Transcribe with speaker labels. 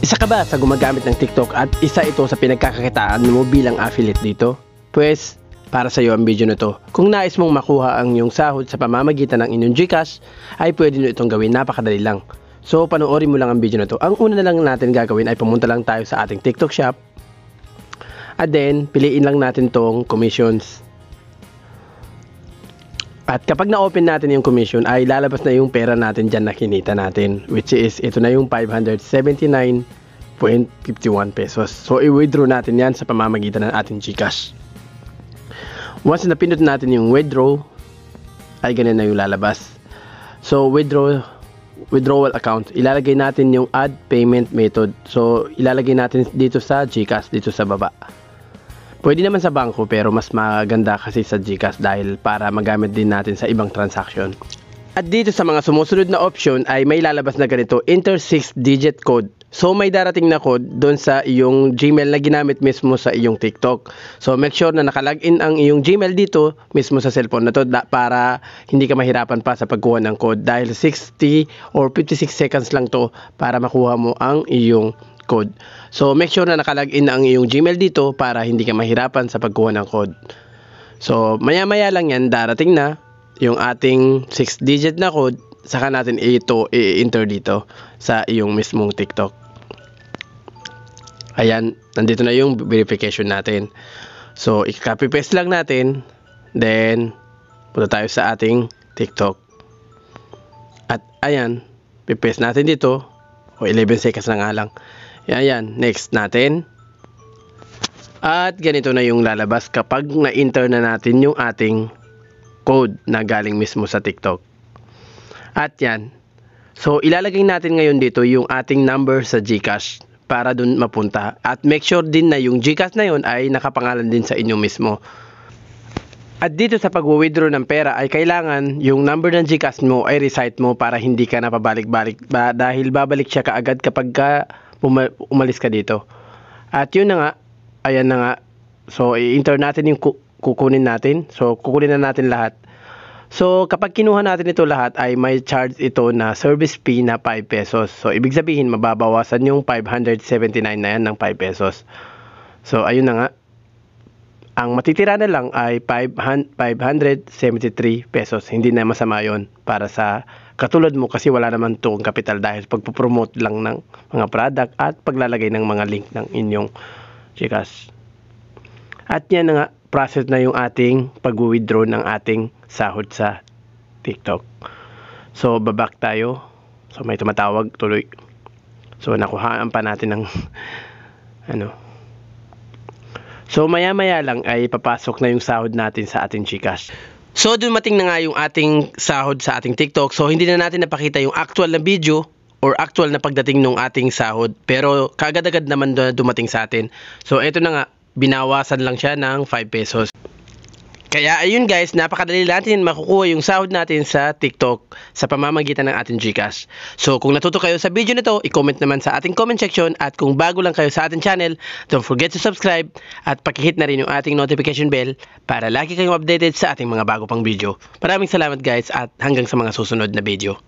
Speaker 1: Isa ka ba sa gumagamit ng TikTok at isa ito sa pinagkakakitaan mo bilang affiliate dito? Pues, para sa iyo ang video na to. Kung nais mong makuha ang iyong sahod sa pamamagitan ng inyong GCash, ay pwede nyo itong gawin, napakadali lang. So, panoorin mo lang ang video na to. Ang una na lang natin gagawin ay pumunta lang tayo sa ating TikTok shop. At then, piliin lang natin tong commissions. At kapag na-open natin yung commission, ay lalabas na yung pera natin dyan na kinita natin. Which is, ito na yung 579.51 pesos. So, i-withdraw natin yan sa pamamagitan ng ating GCash. Once na pinot natin yung withdraw, ay ganun na yung lalabas. So, withdrawal account, ilalagay natin yung add payment method. So, ilalagay natin dito sa GCash, dito sa baba. Pwede naman sa bangko pero mas maganda kasi sa GCash dahil para magamit din natin sa ibang transaction. At dito sa mga sumusunod na option ay may lalabas na ganito, enter 6-digit code. So may darating na code doon sa iyong Gmail na ginamit mismo sa iyong TikTok. So make sure na nakalagin ang iyong Gmail dito mismo sa cellphone na to para hindi ka mahirapan pa sa pagkuha ng code dahil 60 or 56 seconds lang to para makuha mo ang iyong code. So make sure na nakalagin na ang iyong Gmail dito para hindi ka mahirapan sa pagkuha ng code. So maya-maya lang yan, darating na yung ating 6-digit na code, saka natin ito i-enter dito sa iyong mismong TikTok. Ayan, nandito na yung verification natin. So i-copy paste lang natin, then punta tayo sa ating TikTok. At ayan, i-paste natin dito. O 11 seconds na nga lang. Ayan, next natin. At ganito na yung lalabas kapag na-enter na natin yung ating code na galing mismo sa TikTok. At yan. So, ilalagay natin ngayon dito yung ating number sa GCash para dun mapunta. At make sure din na yung GCash na yun ay nakapangalan din sa inyo mismo. At dito sa pag-withdraw ng pera ay kailangan yung number ng GCash mo ay recite mo para hindi ka na pabalik-balik dahil babalik siya kaagad kapag umalis ka dito. At yun na nga, ayan na nga. So, i-enter natin yung kukunin natin. So, kukunin na natin lahat. So, kapag kinuha natin ito lahat ay may charge ito na service fee na 5 pesos. So, ibig sabihin mababawasan yung 579 na yan ng 5 pesos. So, ayun na nga. Ang matitira na lang ay 573 pesos. Hindi na masama yun para sa katulad mo kasi wala naman itong kapital dahil pagpupromote lang ng mga product at paglalagay ng mga link ng inyong GCash. At yan na nga, process na yung ating pag-withdraw ng ating sahod sa TikTok. So, baback tayo. So, may tumatawag tuloy. So, nakuhaan pa natin ng So, maya-maya lang ay papasok na yung sahod natin sa ating GCash. So, dumating na nga yung ating sahod sa ating TikTok. So, hindi na natin napakita yung actual na video or actual na pagdating ng ating sahod. Pero, kagad-agad naman dumating sa atin. So, eto na nga, binawasan lang siya ng 5 pesos. Kaya ayun guys, napakadali natin makukuha yung sahod natin sa TikTok sa pamamagitan ng ating GCash. So kung natuto kayo sa video na to, i-comment naman sa ating comment section at kung bago lang kayo sa ating channel, don't forget to subscribe at pakihit na rin yung ating notification bell para lagi kayong updated sa ating mga bago pang video. Maraming salamat guys at hanggang sa mga susunod na video.